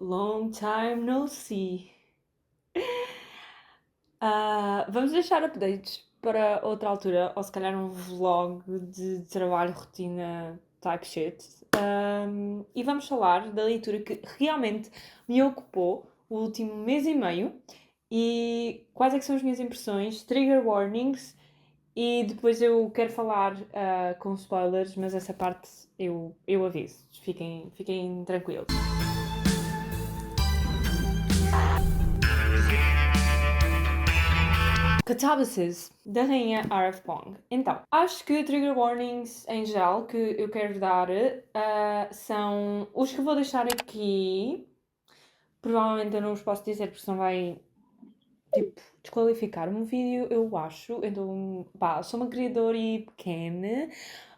Long time no see. Vamos deixar updates para outra altura, ou se calhar um vlog de trabalho, rotina, type shit. E vamos falar da leitura que realmente me ocupou o último mês e meio e quais é que são as minhas impressões, trigger warnings e depois eu quero falar com spoilers, mas essa parte eu aviso. Fiquem tranquilos. Catábases, da rainha R.F. Pong. Então, acho que trigger warnings em geral que eu quero dar são os que vou deixar aqui. Provavelmente eu não os posso dizer porque senão vai, tipo, desqualificar o meu vídeo, eu acho. Então, pá, sou uma criadora e pequena.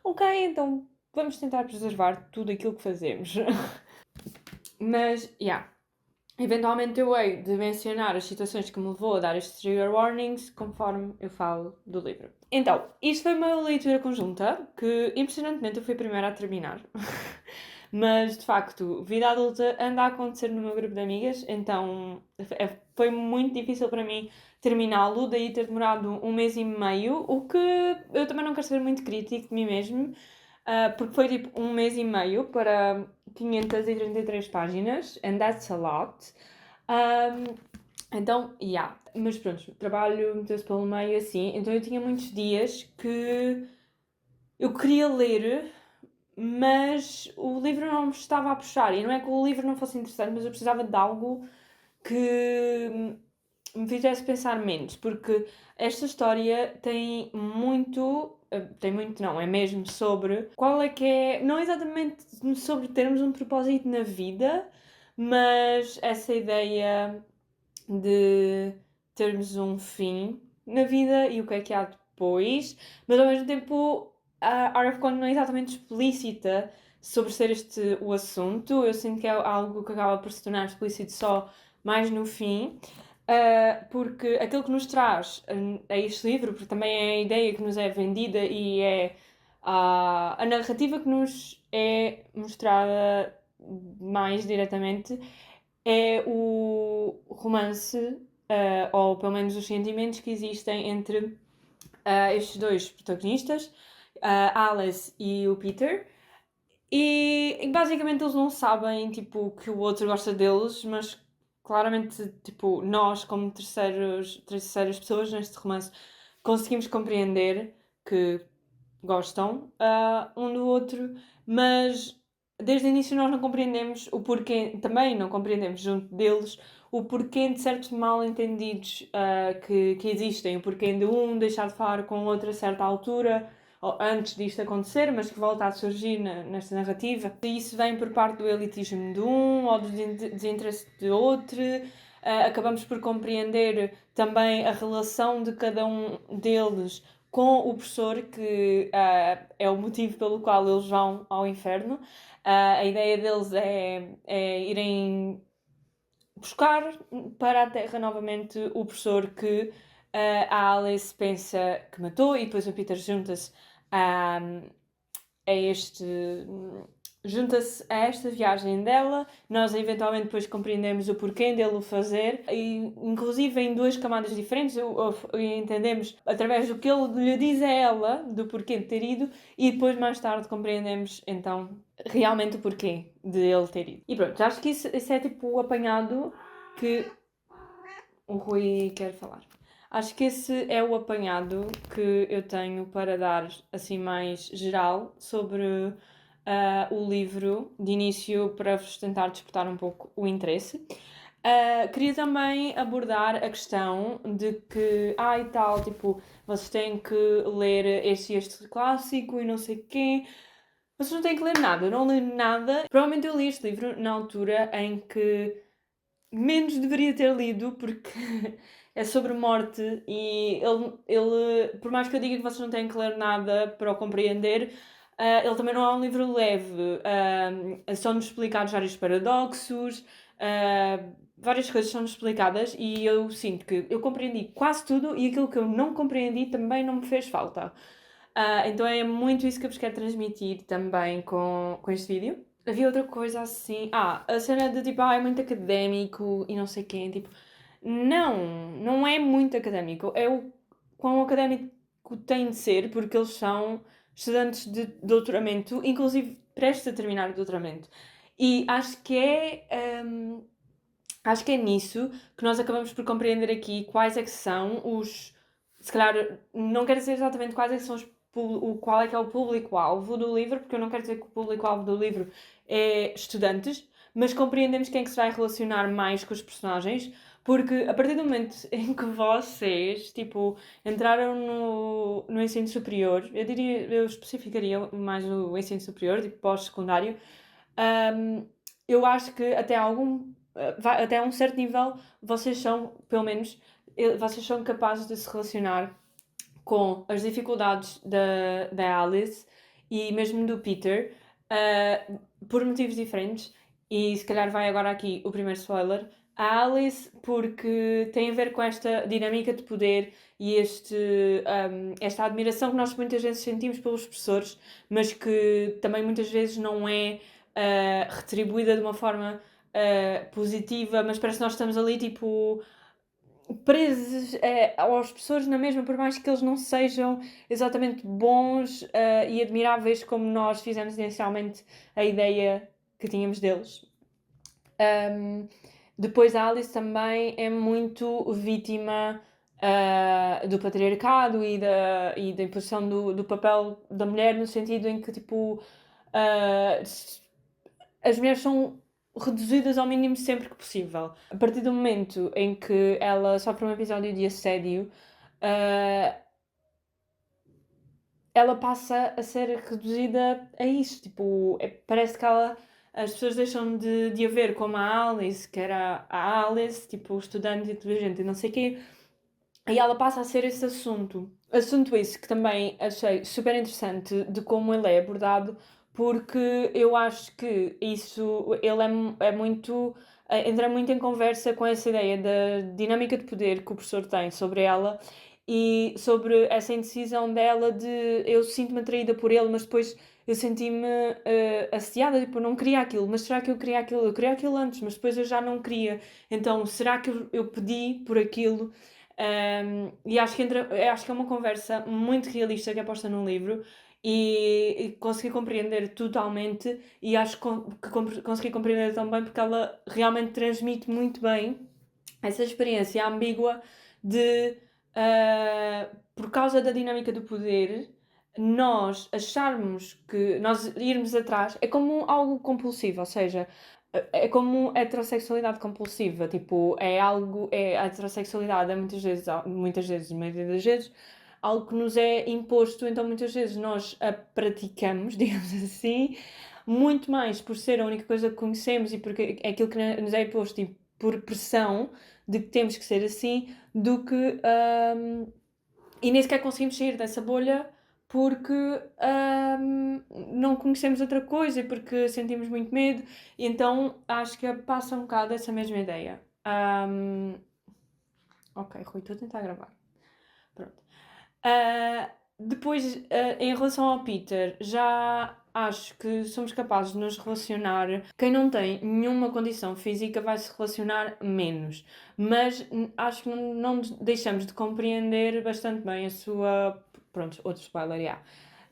Ok, então vamos tentar preservar tudo aquilo que fazemos. Mas, yeah. Eventualmente eu hei de mencionar as situações que me levou a dar estes trigger warnings conforme eu falo do livro. Então, isto foi uma leitura conjunta que, impressionantemente, eu fui a primeira a terminar. Mas, de facto, vida adulta anda a acontecer no meu grupo de amigas, então foi muito difícil para mim terminá-lo, daí ter demorado um mês e meio, o que eu também não quero ser muito crítico de mim mesmo, porque foi tipo um mês e meio para 533 páginas, and that's a lot. Então, yeah. Mas pronto, o trabalho meteu-se pelo meio assim, então eu tinha muitos dias que eu queria ler, mas o livro não me estava a puxar. E não é que o livro não fosse interessante, mas eu precisava de algo que me fizesse pensar menos, porque esta história tem muito não, é mesmo sobre qual é que é, não exatamente sobre termos um propósito na vida, mas essa ideia de termos um fim na vida e o que é que há depois, mas ao mesmo tempo a RF Con não é exatamente explícita sobre ser este o assunto. Eu sinto que é algo que acaba por se tornar explícito só mais no fim. Porque aquilo que nos traz a este livro, porque também é a ideia que nos é vendida e é a narrativa que nos é mostrada mais diretamente, é o romance, ou pelo menos os sentimentos que existem entre estes dois protagonistas, a Alice e o Peter. E basicamente eles não sabem, tipo, que o outro gosta deles, mas claramente, tipo, nós como terceiras pessoas neste romance conseguimos compreender que gostam um do outro, mas desde o início nós não compreendemos o porquê, também não compreendemos junto deles o porquê de certos mal-entendidos que existem, o porquê de um deixar de falar com o outro a certa altura, ou antes disto acontecer, mas que volta a surgir nesta narrativa. E isso vem por parte do elitismo de um ou do desinteresse de outro. Acabamos por compreender também a relação de cada um deles com o professor, que é o motivo pelo qual eles vão ao inferno. A ideia deles é irem buscar para a Terra novamente o professor que a Alice pensa que matou, e depois o Peter junta-se a este. Junta-se a esta viagem dela, nós eventualmente depois compreendemos o porquê dele o fazer, e inclusive em duas camadas diferentes, entendemos através do que ele lhe diz a ela, do porquê de ter ido, e depois mais tarde compreendemos então realmente o porquê de ele ter ido. E pronto, acho que isso é tipo o apanhado que o Rui quer falar. Acho que esse é o apanhado que eu tenho para dar, assim, mais geral sobre o livro, de início, para vos tentar despertar um pouco o interesse. Queria também abordar a questão de que, e tal, tipo, vocês têm que ler este clássico e não sei o quê. Vocês não têm que ler nada, eu não li nada. Provavelmente eu li este livro na altura em que menos deveria ter lido, porque é sobre morte e ele, por mais que eu diga que vocês não têm que ler nada para o compreender, ele também não é um livro leve. São-nos explicados vários paradoxos, várias coisas são-nos explicadas, e eu sinto que eu compreendi quase tudo e aquilo que eu não compreendi também não me fez falta. Então é muito isso que eu vos quero transmitir também com este vídeo. Havia outra coisa assim. A cena de tipo, é muito académico e não sei quem. Tipo, não é muito académico. É o quão académico tem de ser, porque eles são estudantes de doutoramento, inclusive prestes a terminar o doutoramento. E acho que é nisso que nós acabamos por compreender aqui quais é que são os. Se calhar, não quero dizer exatamente quais é que são qual é que é o público-alvo do livro, porque eu não quero dizer que o público-alvo do livro é estudantes, mas compreendemos quem é que se vai relacionar mais com os personagens, porque a partir do momento em que vocês, tipo, entraram no ensino superior, eu especificaria mais o ensino superior, tipo, pós-secundário, eu acho que até um certo nível, vocês são, pelo menos, vocês são capazes de se relacionar com as dificuldades da Alice e mesmo do Peter, por motivos diferentes. E se calhar vai agora aqui o primeiro spoiler. A Alice, porque tem a ver com esta dinâmica de poder e esta admiração que nós muitas vezes sentimos pelos professores, mas que também muitas vezes não é retribuída de uma forma positiva, mas parece que nós estamos ali tipo presos aos professores na mesma, por mais que eles não sejam exatamente bons e admiráveis como nós fizemos inicialmente a ideia que tínhamos deles. Depois a Alice também é muito vítima do patriarcado e da imposição do papel da mulher, no sentido em que, tipo, as mulheres são reduzidas ao mínimo sempre que possível. A partir do momento em que ela sofre um episódio de assédio, ela passa a ser reduzida a isso. Tipo, parece que as pessoas deixam de a ver como a Alice, que era a Alice, tipo, estudante inteligente e não sei o quê, e ela passa a ser esse assunto. Assunto esse que também achei super interessante de como ele é abordado, porque eu acho que ele é muito, entra muito em conversa com essa ideia da dinâmica de poder que o professor tem sobre ela e sobre essa indecisão dela de eu sinto-me atraída por ele, mas depois eu senti-me assediada, tipo, eu não queria aquilo, mas será que eu queria aquilo? Eu queria aquilo antes, mas depois eu já não queria. Então, será que eu pedi por aquilo? E acho que é uma conversa muito realista que é posta no livro e consegui compreender totalmente e acho que consegui compreender também porque ela realmente transmite muito bem essa experiência ambígua de por causa da dinâmica do poder nós acharmos que nós irmos atrás é como algo compulsivo, ou seja, é como heterossexualidade compulsiva, tipo, a heterossexualidade é muitas vezes, a maioria das vezes, algo que nos é imposto, então muitas vezes nós a praticamos, digamos assim, muito mais por ser a única coisa que conhecemos e porque é aquilo que nos é imposto e por pressão de que temos que ser assim, do que e nem sequer conseguimos sair dessa bolha porque não conhecemos outra coisa e porque sentimos muito medo, e então acho que passa um bocado essa mesma ideia. Ok, Rui, estou a tentar gravar. Pronto. Depois, em relação ao Peter, já acho que somos capazes de nos relacionar. Quem não tem nenhuma condição física vai se relacionar menos, mas acho que não deixamos de compreender bastante bem a sua. Pronto, outro spoiler, yeah.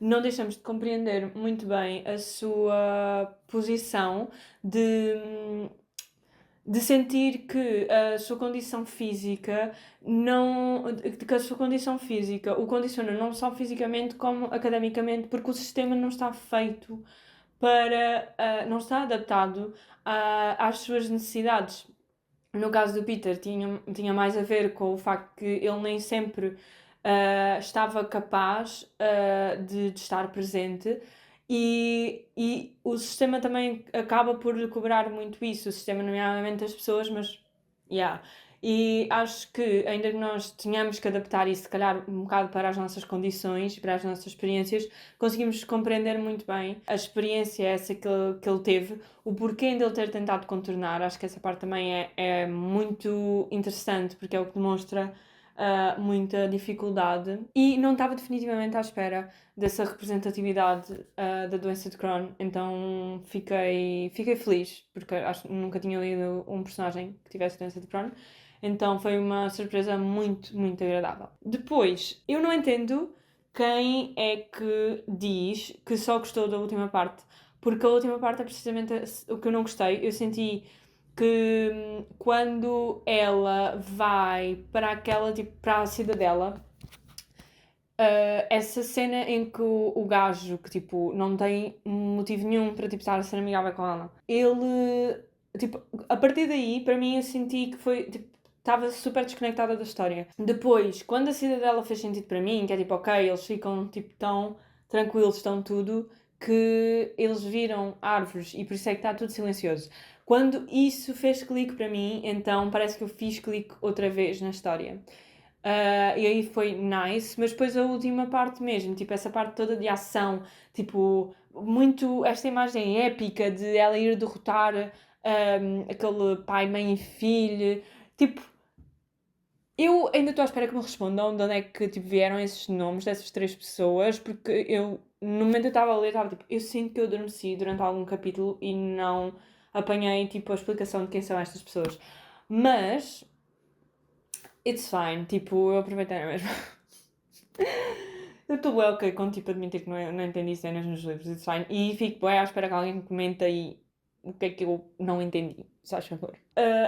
Não deixamos de compreender muito bem a sua posição de sentir que a sua condição física que a sua condição física o condiciona não só fisicamente como academicamente, porque o sistema não está feito não está adaptado às suas necessidades. No caso do Peter, tinha mais a ver com o facto que ele nem sempre estava capaz de estar presente e o sistema também acaba por cobrar muito isso, o sistema, nomeadamente as pessoas, mas. Yeah. E acho que, ainda que nós tenhamos que adaptar isso, se calhar, um bocado para as nossas condições, para as nossas experiências, conseguimos compreender muito bem a experiência essa que ele teve, o porquê dele ter tentado contornar. Acho que essa parte também é muito interessante, porque é o que demonstra muita dificuldade e não estava definitivamente à espera dessa representatividade da doença de Crohn, então fiquei feliz, porque acho que nunca tinha lido um personagem que tivesse doença de Crohn, então foi uma surpresa muito, muito agradável. Depois, eu não entendo quem é que diz que só gostou da última parte, porque a última parte é precisamente o que eu não gostei. Eu senti que quando ela vai para aquela, tipo, para a cidadela, essa cena em que o gajo, que tipo, não tem motivo nenhum para tipo, estar a ser amigável com ela, ele, tipo, a partir daí, para mim, eu senti que foi, tipo, estava super desconectada da história. Depois, quando a cidadela fez sentido para mim, que é tipo, ok, eles ficam, tipo, tão tranquilos, estão tudo, que eles viram árvores e por isso é que está tudo silencioso. Quando isso fez clique para mim, então parece que eu fiz clique outra vez na história. E aí foi nice, mas depois a última parte mesmo, tipo, essa parte toda de ação, tipo, muito esta imagem épica de ela ir derrotar aquele pai, mãe e filho, tipo, eu ainda estou à espera que me respondam de onde é que tipo, vieram esses nomes dessas três pessoas, porque eu, no momento eu estava a ler, estava tipo, eu sinto que eu adormeci durante algum capítulo e não apanhei, tipo, a explicação de quem são estas pessoas. Mas, it's fine, tipo, eu aproveitei na mesma. Eu estou bem ok com tipo admitir que não entendi cenas nos livros, it's fine. E fico bem à espera que alguém comente aí o que é que eu não entendi, se faz favor.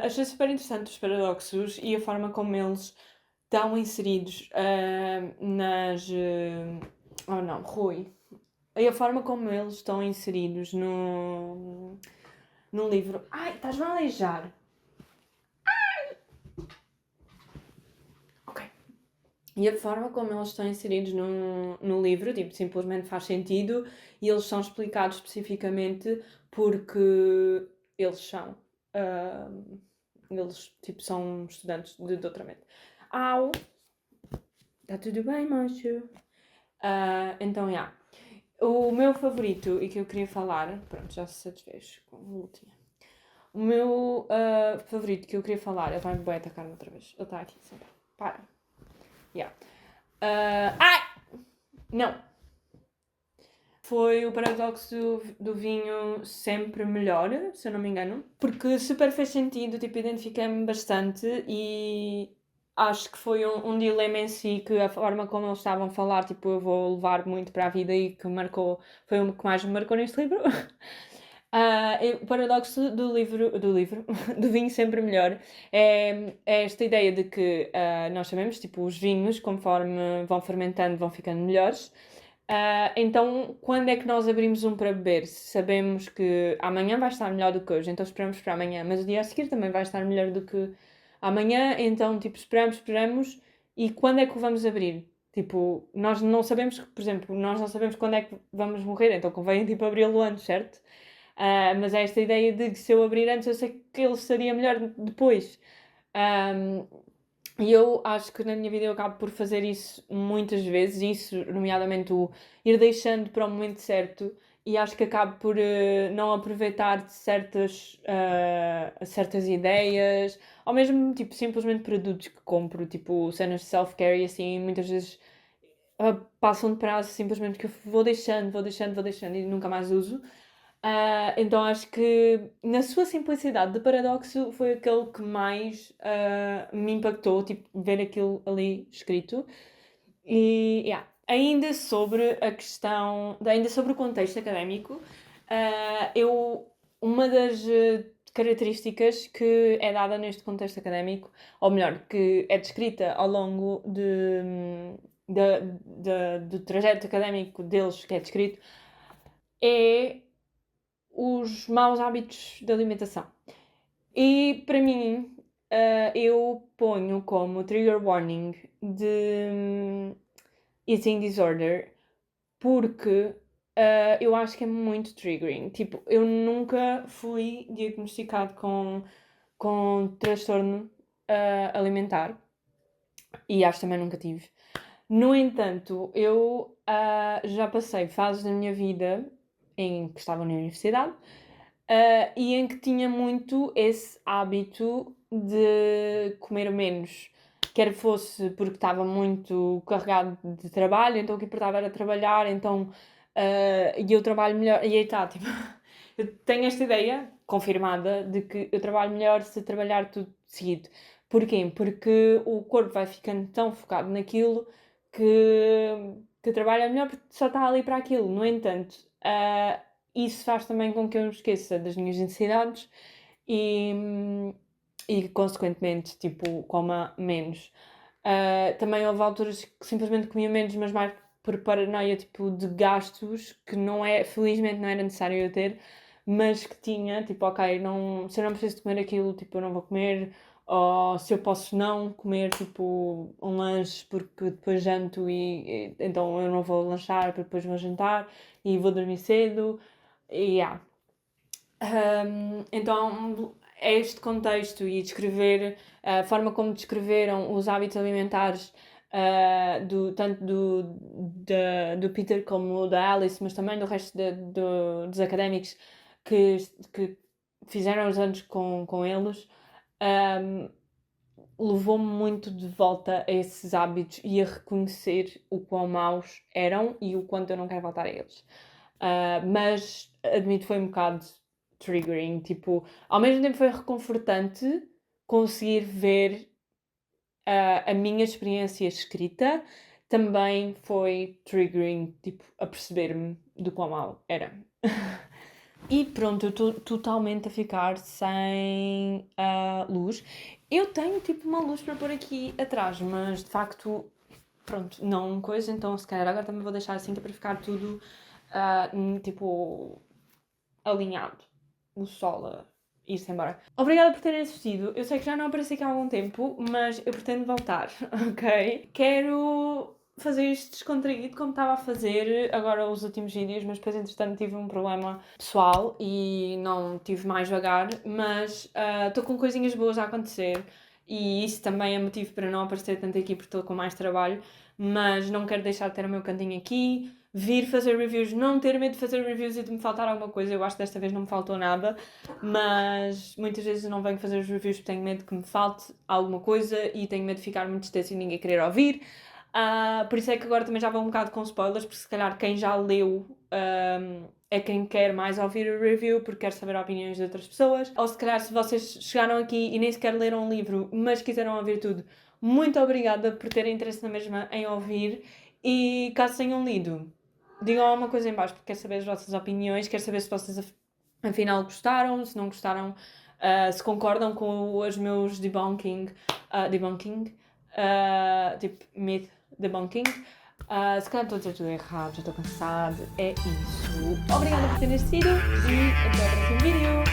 Achei super interessante os paradoxos e a forma como eles estão inseridos nas. Oh não, Rui. E a forma como eles estão inseridos no livro. Ai, estás-me a aleijar. Ok. E a forma como eles estão inseridos no livro, tipo, simplesmente faz sentido e eles são explicados especificamente porque eles são. Eles, tipo, são estudantes de doutoramento. Au! Está tudo bem, macho? Então, já. Yeah. O meu favorito e que eu queria falar... Pronto, já se satisfez com o último. O meu favorito que eu queria falar... Ele vai-me bem atacar-me outra vez. Ele está aqui, sempre. Para. Yeah. Ai! Não! Foi o paradoxo do vinho sempre melhor, se eu não me engano. Porque super fez sentido, tipo, identifiquei-me bastante e acho que foi um dilema em si que a forma como eles estavam a falar, tipo, eu vou levar muito para a vida e que marcou, foi o que mais me marcou neste livro. O paradoxo do vinho sempre melhor, é esta ideia de que nós sabemos, tipo, os vinhos, conforme vão fermentando, vão ficando melhores. Então, quando é que nós abrimos um para beber? Sabemos que amanhã vai estar melhor do que hoje, então esperamos para amanhã, mas o dia a seguir também vai estar melhor do que amanhã, então, tipo, esperamos, e quando é que o vamos abrir? Tipo, nós não sabemos, por exemplo, nós não sabemos quando é que vamos morrer, então convém, tipo, abri-lo antes, certo? Mas é esta ideia de que se eu abrir antes, eu sei que ele estaria melhor depois. E eu acho que na minha vida eu acabo por fazer isso muitas vezes, isso, nomeadamente o ir deixando para o momento certo, e acho que acabo por não aproveitar de certas ideias, ou mesmo tipo, simplesmente produtos que compro, tipo cenas de self-care e assim, muitas vezes passam de prazo simplesmente que eu vou deixando e nunca mais uso. Então acho que na sua simplicidade de paradoxo foi aquele que mais me impactou, tipo, ver aquilo ali escrito. E yeah. Ainda sobre a questão, ainda sobre o contexto académico, uma das características que é dada neste contexto académico, ou melhor, que é descrita ao longo do trajeto académico deles, que é descrito, é os maus hábitos de alimentação. E para mim, eu ponho como trigger warning de eating disorder porque eu acho que é muito triggering. Tipo, eu nunca fui diagnosticado com transtorno alimentar e acho que também nunca tive. No entanto, eu já passei fases da minha vida em que estava na universidade e em que tinha muito esse hábito de comer menos. quer fosse porque estava muito carregado de trabalho, então o que importava era trabalhar, então e eu trabalho melhor, e aí está, tipo, eu tenho esta ideia confirmada de que eu trabalho melhor se trabalhar tudo seguido. Porquê? Porque o corpo vai ficando tão focado naquilo que trabalha melhor porque só está ali para aquilo. No entanto, isso faz também com que eu me esqueça das minhas necessidades e consequentemente, tipo, coma menos. Também houve alturas que simplesmente comia menos, mas mais por paranoia, tipo, de gastos que felizmente não era necessário eu ter, mas que tinha, tipo, ok, se eu não preciso de comer aquilo, tipo, eu não vou comer, ou se eu posso não comer, tipo, um lanche porque depois janto e então eu não vou lanchar porque depois vou jantar e vou dormir cedo, e yeah. Então, é este contexto e descrever a forma como descreveram os hábitos alimentares tanto do Peter como da Alice, mas também do resto dos académicos que fizeram os anos com eles, levou-me muito de volta a esses hábitos e a reconhecer o quão maus eram e o quanto eu não quero voltar a eles. Mas admito foi um bocado triggering, tipo, ao mesmo tempo foi reconfortante conseguir ver a minha experiência escrita, também foi triggering, tipo, a perceber-me do quão mal era. E pronto, eu estou totalmente a ficar sem luz. Eu tenho tipo uma luz para pôr aqui atrás, mas de facto, pronto, não coisa, então se calhar agora também vou deixar assim que é para ficar tudo tipo alinhado. O sol a ir-se embora. Obrigada por terem assistido. Eu sei que já não apareci aqui há algum tempo, mas eu pretendo voltar, ok? Quero fazer isto descontraído como estava a fazer agora os últimos vídeos, mas depois entretanto tive um problema pessoal e não tive mais vagar, mas estou com coisinhas boas a acontecer e isso também é motivo para não aparecer tanto aqui porque estou com mais trabalho, mas não quero deixar de ter o meu cantinho aqui, vir fazer reviews, não ter medo de fazer reviews e de me faltar alguma coisa. Eu acho que desta vez não me faltou nada, mas muitas vezes eu não venho fazer os reviews porque tenho medo que me falte alguma coisa e tenho medo de ficar muito extenso e ninguém querer ouvir. Por isso é que agora também já vou um bocado com spoilers, porque se calhar quem já leu é quem quer mais ouvir o review porque quer saber opiniões de outras pessoas. Ou se calhar se vocês chegaram aqui e nem sequer leram um livro, mas quiseram ouvir tudo, muito obrigada por terem interesse na mesma em ouvir. E caso tenham lido, digam alguma coisa em baixo porque quero saber as vossas opiniões, quero saber se vocês afinal gostaram, se não gostaram, se concordam com os meus debunking, tipo myth debunking. Se calhar estou a dizer tudo errado, já estou cansada. É isso. Obrigada por terem assistido e até o próximo vídeo.